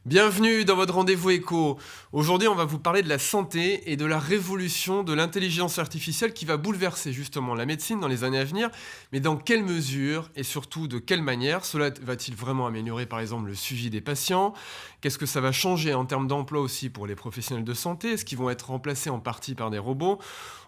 Bienvenue dans votre rendez-vous éco. Aujourd'hui, on va vous parler de la santé et de la révolution de l'intelligence artificielle qui va bouleverser justement la médecine dans les années à venir. Mais dans quelle mesure et surtout de quelle manière cela va-t-il vraiment améliorer par exemple le suivi des patients? Qu'est-ce que ça va changer en termes d'emploi aussi pour les professionnels de santé? Est-ce qu'ils vont être remplacés en partie par des robots?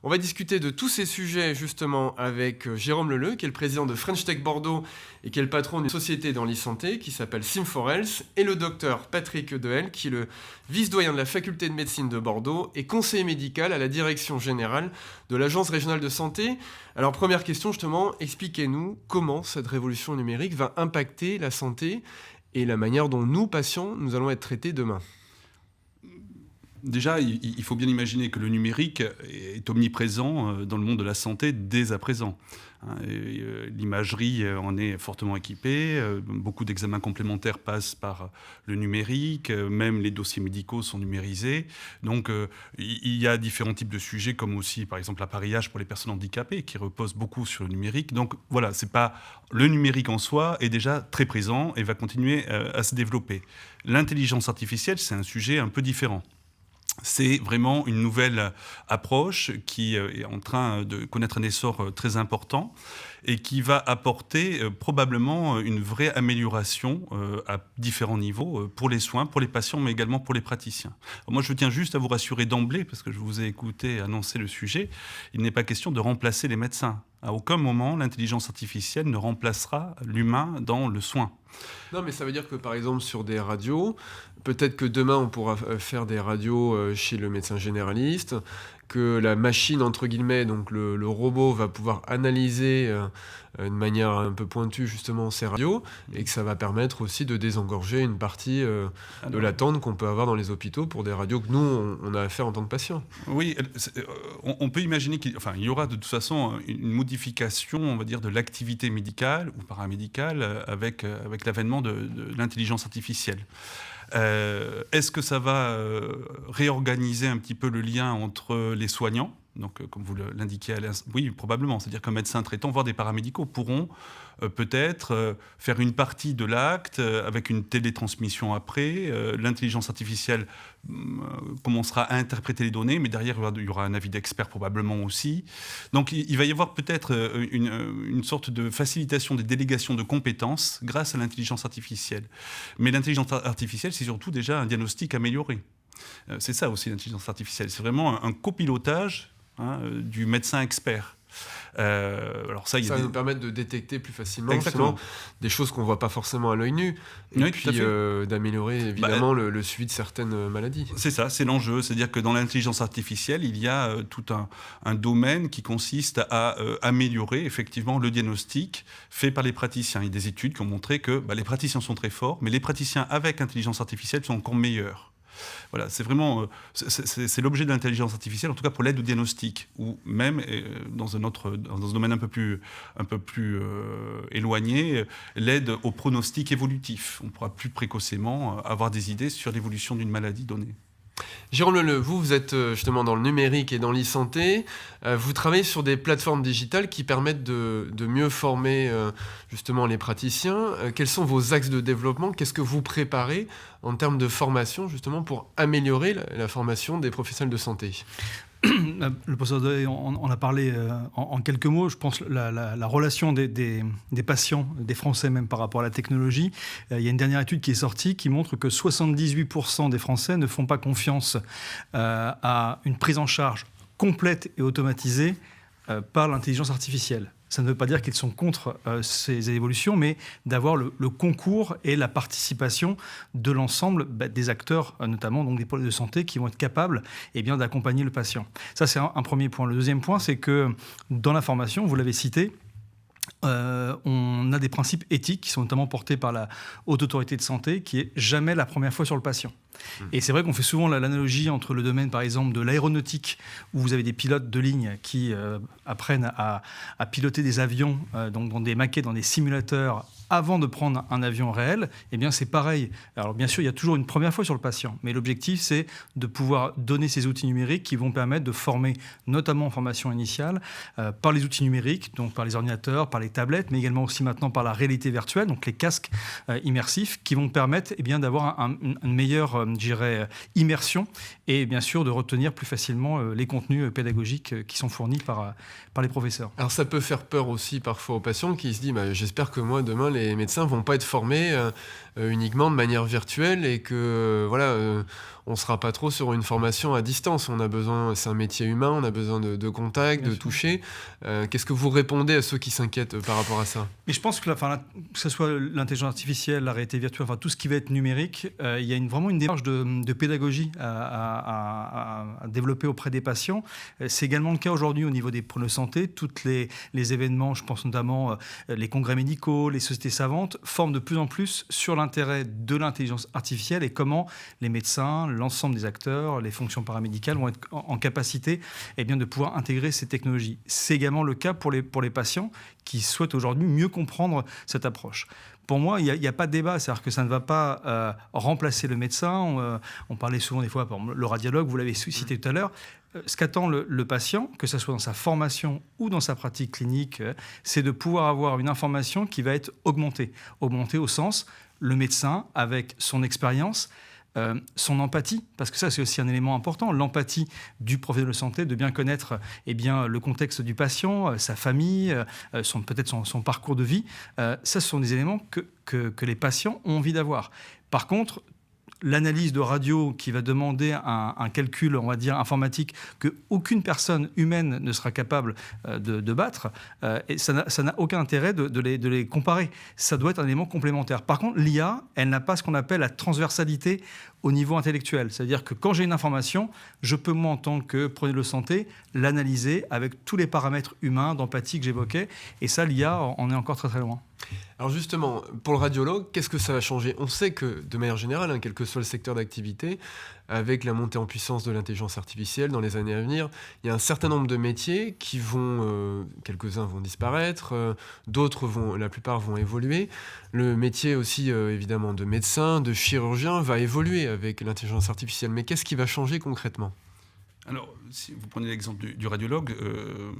On va discuter de tous ces sujets justement avec Jérôme Leleu, qui est le président de French Tech Bordeaux et qui est le patron d'une société dans l'e-santé qui s'appelle Sim4Health, et le docteur Patrick Dehelle, qui est le vice-doyen de la faculté de médecine de Bordeaux et conseiller médical à la direction générale de l'Agence régionale de santé. Alors première question justement, expliquez-nous comment cette révolution numérique va impacter la santé et la manière dont nous, patients, nous allons être traités demain. Déjà, il faut bien imaginer que le numérique est omniprésent dans le monde de la santé dès à présent. L'imagerie en est fortement équipée, beaucoup d'examens complémentaires passent par le numérique, même les dossiers médicaux sont numérisés. Donc il y a différents types de sujets, comme aussi par exemple l'appareillage pour les personnes handicapées, qui repose beaucoup sur le numérique. Donc voilà, le numérique en soi est déjà très présent et va continuer à se développer. L'intelligence artificielle, c'est un sujet un peu différent. C'est vraiment une nouvelle approche qui est en train de connaître un essor très important et qui va apporter probablement une vraie amélioration à différents niveaux pour les soins, pour les patients, mais également pour les praticiens. Alors moi, je tiens juste à vous rassurer d'emblée, parce que je vous ai écouté annoncer le sujet, il n'est pas question de remplacer les médecins. À aucun moment, l'intelligence artificielle ne remplacera l'humain dans le soin. Non, mais ça veut dire que par exemple sur des radios, peut-être que demain on pourra faire des radios chez le médecin généraliste, que la machine, entre guillemets, donc le robot va pouvoir analyser de manière un peu pointue justement ces radios, et que ça va permettre aussi de désengorger une partie de l'attente qu'on peut avoir dans les hôpitaux pour des radios que nous, on a à faire en tant que patients. Oui, on peut imaginer qu'il y aura de toute façon une modification, on va dire, de l'activité médicale ou paramédicale avec l'avènement de l'intelligence artificielle. Est-ce que ça va réorganiser un petit peu le lien entre les soignants? Donc, comme vous l'indiquiez à l'instant, oui, probablement. C'est-à-dire qu'un médecin traitant, voire des paramédicaux, pourront peut-être faire une partie de l'acte avec une télétransmission après. L'intelligence artificielle commencera à interpréter les données, mais derrière, il y aura un avis d'expert probablement aussi. Donc, il va y avoir peut-être une sorte de facilitation des délégations de compétences grâce à l'intelligence artificielle. Mais l'intelligence artificielle, c'est surtout déjà un diagnostic amélioré. C'est ça aussi l'intelligence artificielle. C'est vraiment un copilotage du médecin expert. Alors ça va nous permettre de détecter plus facilement des choses qu'on ne voit pas forcément à l'œil nu, et oui, puis d'améliorer évidemment le suivi de certaines maladies. C'est ça, c'est l'enjeu. C'est-à-dire que dans l'intelligence artificielle, il y a tout un domaine qui consiste à améliorer effectivement le diagnostic fait par les praticiens. Il y a des études qui ont montré que les praticiens sont très forts, mais les praticiens avec intelligence artificielle sont encore meilleurs. Voilà, c'est vraiment c'est l'objet de l'intelligence artificielle, en tout cas pour l'aide au diagnostic, ou même dans un domaine un peu plus éloigné, l'aide au pronostic évolutif. On pourra plus précocement avoir des idées sur l'évolution d'une maladie donnée. Jérôme Leleu, vous êtes justement dans le numérique et dans l'e-santé. Vous travaillez sur des plateformes digitales qui permettent de mieux former justement les praticiens. Quels sont vos axes de développement? Qu'est-ce que vous préparez en termes de formation justement pour améliorer la formation des professionnels de santé? Le professeur Dehelle en a parlé en quelques mots. Je pense la relation des patients, des Français même par rapport à la technologie. Il y a une dernière étude qui est sortie qui montre que 78% des Français ne font pas confiance à une prise en charge complète et automatisée par l'intelligence artificielle. Ça ne veut pas dire qu'ils sont contre ces évolutions, mais d'avoir le concours et la participation de l'ensemble des acteurs, notamment donc des pôles de santé, qui vont être capables d'accompagner le patient. Ça, c'est un premier point. Le deuxième point, c'est que dans la formation, vous l'avez cité, on a des principes éthiques qui sont notamment portés par la Haute Autorité de Santé, qui est jamais la première fois sur le patient. Et c'est vrai qu'on fait souvent l'analogie entre le domaine, par exemple, de l'aéronautique, où vous avez des pilotes de ligne qui apprennent à piloter des avions, donc dans des maquettes, dans des simulateurs, avant de prendre un avion réel. Eh bien, c'est pareil. Alors, bien sûr, il y a toujours une première fois sur le patient, mais l'objectif, c'est de pouvoir donner ces outils numériques qui vont permettre de former, notamment en formation initiale, par les outils numériques, donc par les ordinateurs, par les tablettes, mais également aussi maintenant par la réalité virtuelle, donc les casques immersifs, qui vont permettre d'avoir une meilleure immersion et bien sûr de retenir plus facilement les contenus pédagogiques qui sont fournis par les professeurs. Alors ça peut faire peur aussi parfois aux patients qui se disent j'espère que moi demain les médecins vont pas être formés uniquement de manière virtuelle et que on sera pas trop sur une formation à distance. On a besoin, c'est un métier humain, on a besoin de contact, bien de sûr. Toucher. Qu'est-ce que vous répondez à ceux qui s'inquiètent par rapport à ça? Mais je pense que ce soit l'intelligence artificielle, la réalité virtuelle, tout ce qui va être numérique, il y a vraiment une démarche de pédagogie à développer auprès des patients. C'est également le cas aujourd'hui au niveau des pôles de santé. Tous les événements, je pense notamment les congrès médicaux, les sociétés savantes, forment de plus en plus sur l'intérêt de l'intelligence artificielle et comment les médecins, l'ensemble des acteurs, les fonctions paramédicales vont être en capacité de pouvoir intégrer ces technologies. C'est également le cas pour les patients qui souhaitent aujourd'hui mieux comprendre cette approche. Pour moi, il n'y a pas de débat, c'est-à-dire que ça ne va pas remplacer le médecin. On parlait souvent des fois, par exemple, le radiologue, vous l'avez cité tout à l'heure. Ce qu'attend le patient, que ce soit dans sa formation ou dans sa pratique clinique, c'est de pouvoir avoir une information qui va être augmentée. Augmentée au sens, le médecin, avec son expérience, son empathie, parce que ça c'est aussi un élément important, l'empathie du professionnel de santé, de bien connaître le contexte du patient, sa famille, peut-être son parcours de vie. Ça, ce sont des éléments que les patients ont envie d'avoir. Par contre, l'analyse de radio qui va demander un calcul, on va dire, informatique qu'aucune personne humaine ne sera capable de battre, et ça n'a aucun intérêt de les comparer. Ça doit être un élément complémentaire. Par contre, l'IA, elle n'a pas ce qu'on appelle la transversalité au niveau intellectuel. C'est-à-dire que quand j'ai une information, je peux, moi, en tant que professionnel de santé, l'analyser avec tous les paramètres humains, d'empathie que j'évoquais. Et ça, l'IA, on est encore très, très loin. Alors justement, pour le radiologue, qu'est-ce que ça va changer? On sait que, de manière générale, quel que soit le secteur d'activité, avec la montée en puissance de l'intelligence artificielle dans les années à venir, il y a un certain nombre de métiers qui vont, quelques-uns vont disparaître, la plupart vont évoluer. Le métier aussi, évidemment, de médecin, de chirurgien va évoluer avec l'intelligence artificielle. Mais qu'est-ce qui va changer concrètement? Alors, si vous prenez l'exemple du radiologue,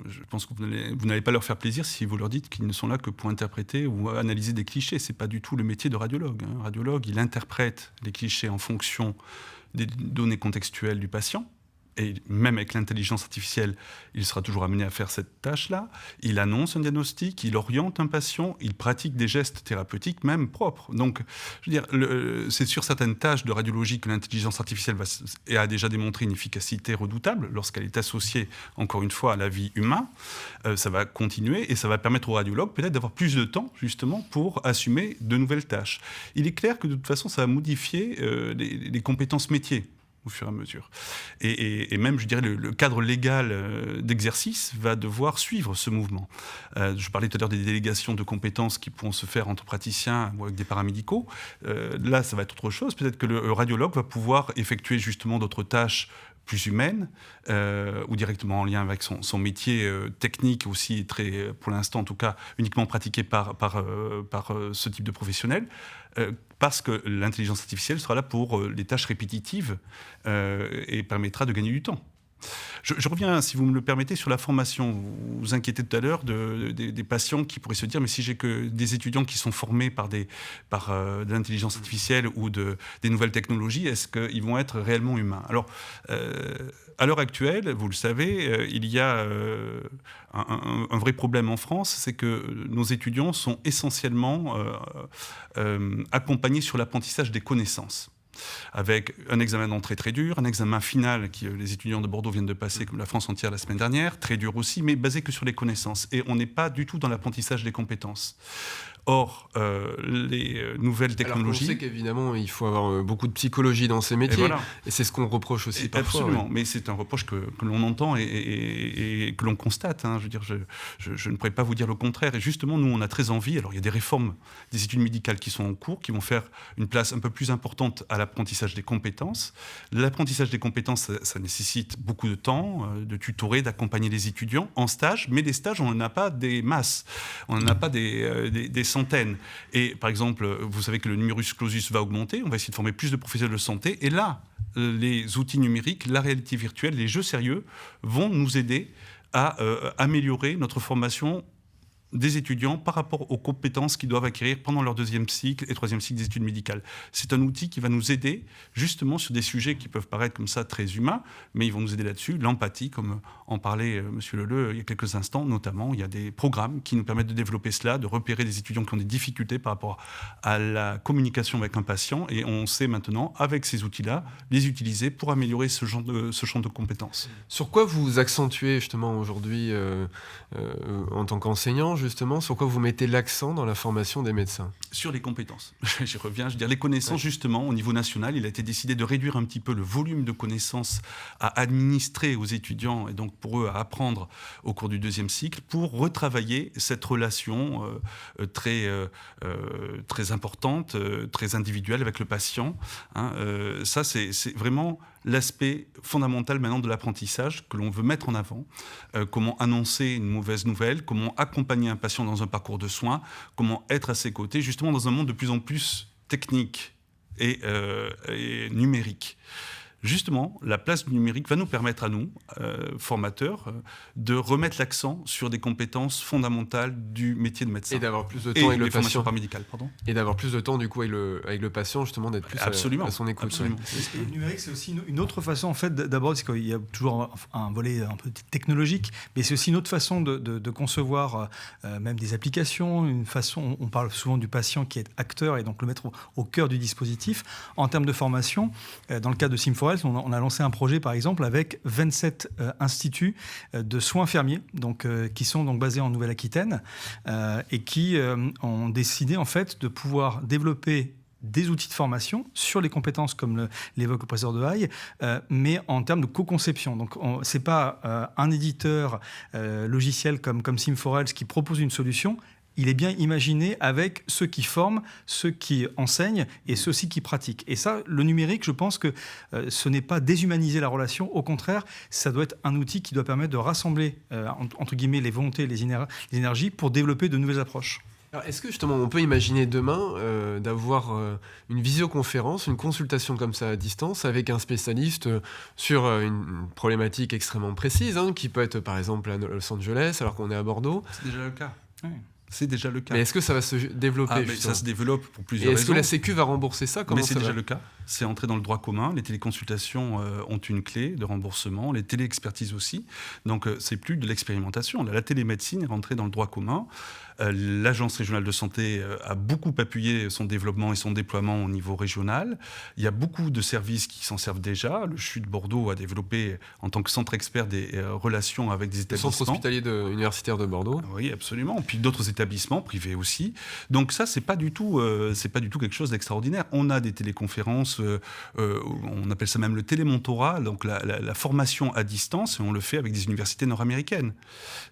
je pense que vous n'allez pas leur faire plaisir si vous leur dites qu'ils ne sont là que pour interpréter ou analyser des clichés. Ce n'est pas du tout le métier de radiologue. Un radiologue, il interprète les clichés en fonction des données contextuelles du patient. Et même avec l'intelligence artificielle, il sera toujours amené à faire cette tâche-là. Il annonce un diagnostic, il oriente un patient, il pratique des gestes thérapeutiques même propres. Donc, je veux dire, c'est sur certaines tâches de radiologie que l'intelligence artificielle a déjà démontré une efficacité redoutable lorsqu'elle est associée, encore une fois, à la vie humaine. Ça va continuer et ça va permettre aux radiologues peut-être d'avoir plus de temps, justement, pour assumer de nouvelles tâches. Il est clair que, de toute façon, ça va modifier les compétences métiers au fur et à mesure. Et même, je dirais, le cadre légal d'exercice va devoir suivre ce mouvement. Je parlais tout à l'heure des délégations de compétences qui pourront se faire entre praticiens ou avec des paramédicaux. Là, ça va être autre chose. Peut-être que le radiologue va pouvoir effectuer justement d'autres tâches plus humaines ou directement en lien avec son métier technique aussi, très, pour l'instant en tout cas, uniquement pratiqué par ce type de professionnel. Parce que l'intelligence artificielle sera là pour les tâches répétitives et permettra de gagner du temps. Je reviens, si vous me le permettez, sur la formation. Vous vous inquiétez tout à l'heure des patients qui pourraient se dire mais si j'ai que des étudiants qui sont formés par de l'intelligence artificielle ou des nouvelles technologies, est-ce qu'ils vont être réellement humains? Alors, à l'heure actuelle, vous le savez, il y a un vrai problème en France, c'est que nos étudiants sont essentiellement accompagnés sur l'apprentissage des connaissances, avec un examen d'entrée très dur, un examen final que les étudiants de Bordeaux viennent de passer, comme la France entière la semaine dernière, très dur aussi, mais basé que sur les connaissances. Et on n'est pas du tout dans l'apprentissage des compétences. Or, les nouvelles technologies... Alors on sait qu'évidemment, il faut avoir beaucoup de psychologie dans ces métiers, et c'est ce qu'on reproche aussi parfois. Absolument, mais c'est un reproche que l'on entend et que l'on constate. Je veux dire, je ne pourrais pas vous dire le contraire. Et justement, nous, on a très envie... Alors, il y a des réformes des études médicales qui sont en cours, qui vont faire une place un peu plus importante à l'apprentissage des compétences. L'apprentissage des compétences, ça nécessite beaucoup de temps, de tutorer, d'accompagner les étudiants en stage, mais les stages, on n'en a pas des masses, on n'en a pas des centaines. Et par exemple, vous savez que le numerus clausus va augmenter, on va essayer de former plus de professionnels de santé, et là, les outils numériques, la réalité virtuelle, les jeux sérieux vont nous aider à améliorer notre formation des étudiants par rapport aux compétences qu'ils doivent acquérir pendant leur 2e cycle et 3e cycle des études médicales. C'est un outil qui va nous aider justement sur des sujets qui peuvent paraître comme ça très humains, mais ils vont nous aider là-dessus. L'empathie, comme en parlait M. Leleu il y a quelques instants, notamment, il y a des programmes qui nous permettent de développer cela, de repérer des étudiants qui ont des difficultés par rapport à la communication avec un patient, et on sait maintenant, avec ces outils-là, les utiliser pour améliorer ce champ de compétences. Sur quoi vous accentuez justement aujourd'hui en tant qu'enseignant, justement, sur quoi vous mettez l'accent dans la formation des médecins? Sur les compétences. J'y reviens. Je veux dire, les connaissances, justement, au niveau national, il a été décidé de réduire un petit peu le volume de connaissances à administrer aux étudiants, et donc pour eux à apprendre au cours du 2e cycle, pour retravailler cette relation très importante, très individuelle avec le patient. Ça, c'est vraiment l'aspect fondamental maintenant de l'apprentissage que l'on veut mettre en avant. Comment annoncer une mauvaise nouvelle, comment accompagner un patient dans un parcours de soins, comment être à ses côtés, justement dans un monde de plus en plus technique et numérique. Justement, la place du numérique va nous permettre à nous, formateurs, de remettre l'accent sur des compétences fondamentales du métier de médecin. Et d'avoir plus de temps avec le patient. Paramédicales, pardon. Et d'avoir plus de temps, du coup, avec le patient, justement, d'être plus à son écoute. Absolument. Et le numérique, c'est aussi une autre façon, en fait, d'abord, parce qu'il y a toujours un volet un peu technologique, mais c'est aussi une autre façon de concevoir même des applications, une façon, on parle souvent du patient qui est acteur, et donc le mettre au cœur du dispositif. En termes de formation, dans le cas de Sim4Health, on a lancé un projet, par exemple, avec 27 instituts de soins infirmiers, donc, qui sont donc basés en Nouvelle-Aquitaine, et qui ont décidé, en fait, de pouvoir développer des outils de formation sur les compétences, comme l'évoque le professeur Dehaille, mais en termes de co-conception. Donc, ce n'est pas un éditeur logiciel comme Sim4Health qui propose une solution. Il est bien imaginé avec ceux qui forment, ceux qui enseignent et ceux aussi qui pratiquent. Et ça, le numérique, je pense que ce n'est pas déshumaniser la relation. Au contraire, ça doit être un outil qui doit permettre de rassembler, entre guillemets, les volontés, les énergies pour développer de nouvelles approches. Alors, est-ce que justement on peut imaginer demain d'avoir une visioconférence, une consultation comme ça à distance avec un spécialiste sur une problématique extrêmement précise, qui peut être par exemple à Los Angeles alors qu'on est à Bordeaux? C'est déjà le cas. Oui. C'est déjà le cas. Mais est-ce que ça va se développer? Ça se développe pour plusieurs raisons. Est-ce que la Sécu va rembourser ça? Mais c'est déjà le cas. C'est entré dans le droit commun. Les téléconsultations ont une clé de remboursement, les téléexpertises aussi. Donc, c'est plus de l'expérimentation. La télémédecine est rentrée dans le droit commun. L'Agence régionale de santé a beaucoup appuyé son développement et son déploiement au niveau régional. Il y a beaucoup de services qui s'en servent déjà. Le CHU de Bordeaux a développé, en tant que centre expert, des relations avec des établissements. Le centre hospitalier universitaire de Bordeaux. Oui, absolument. Puis d'autres établissements privés aussi. Donc ça, c'est pas du tout quelque chose d'extraordinaire. On a des téléconférences, on appelle ça même le télémentorat, donc la formation à distance, et on le fait avec des universités nord-américaines.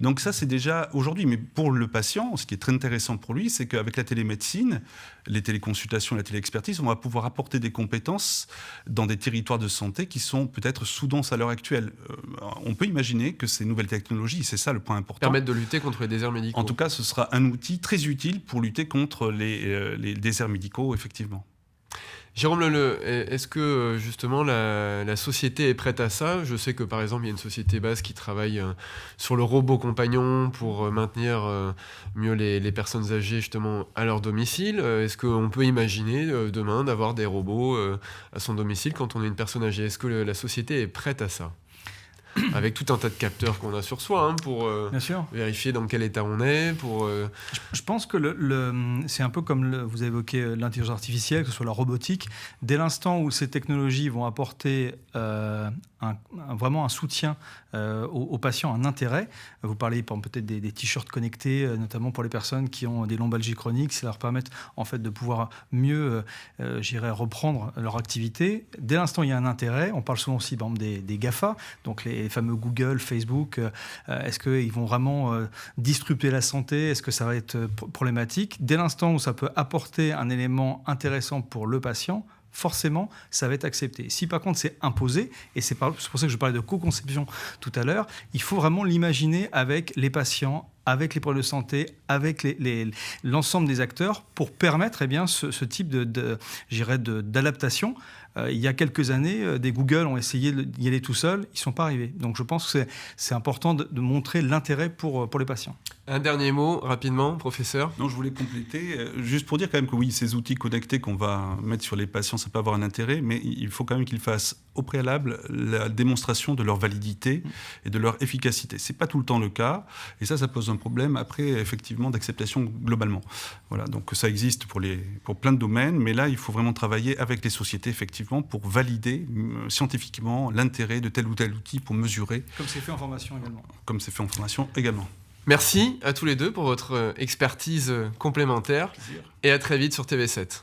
Donc ça, c'est déjà aujourd'hui. Mais pour le patient, ce qui est très intéressant pour lui, c'est qu'avec la télémédecine, les téléconsultations, la téléexpertise, on va pouvoir apporter des compétences dans des territoires de santé qui sont peut-être sous-denses à l'heure actuelle. On peut imaginer que ces nouvelles technologies, c'est ça le point important, permettent de lutter contre les déserts médicaux. En tout cas, ce sera un outil très utile pour lutter contre les déserts médicaux, effectivement. Jérôme Leleu, est-ce que justement la société est prête à ça? Je sais que par exemple il y a une société basse qui travaille sur le robot compagnon pour maintenir mieux les personnes âgées justement à leur domicile. Est-ce qu'on peut imaginer demain d'avoir des robots à son domicile quand on est une personne âgée? Est-ce que la société est prête à ça? Avec tout un tas de capteurs qu'on a sur soi pour vérifier dans quel état on est. Je pense que c'est un peu comme vous évoquez l'intelligence artificielle, que ce soit la robotique. Dès l'instant où ces technologies vont apporter vraiment un soutien aux patients un intérêt. Vous parlez peut-être des t-shirts connectés, notamment pour les personnes qui ont des lombalgies chroniques. Ça leur permet en fait de pouvoir mieux reprendre leur activité. Dès l'instant où il y a un intérêt, on parle souvent aussi par exemple, des GAFA, donc les fameux Google, Facebook. Est-ce qu'ils vont vraiment disrupter la santé? Est-ce que ça va être problématique? Dès l'instant où ça peut apporter un élément intéressant pour le patient, forcément, ça va être accepté. Si par contre c'est imposé, et c'est pour ça que je parlais de co-conception tout à l'heure, il faut vraiment l'imaginer avec les patients, avec les problèmes de santé, avec l'ensemble des acteurs pour permettre ce type d'adaptation. Il y a quelques années, des Google ont essayé d'y aller tout seuls, ils ne sont pas arrivés. Donc je pense que c'est important de montrer l'intérêt pour les patients. Un dernier mot, rapidement, professeur. Non, je voulais compléter, juste pour dire quand même que oui, ces outils connectés qu'on va mettre sur les patients, ça peut avoir un intérêt, mais il faut quand même qu'ils fassent au préalable la démonstration de leur validité et de leur efficacité. Ce n'est pas tout le temps le cas, et ça pose un problème après, effectivement, d'acceptation globalement. Voilà, donc ça existe pour plein de domaines, mais là, il faut vraiment travailler avec les sociétés, effectivement, pour valider scientifiquement l'intérêt de tel ou tel outil pour mesurer. Comme c'est fait en formation également. Comme c'est fait en formation également. Merci à tous les deux pour votre expertise complémentaire. Et à très vite sur TV7.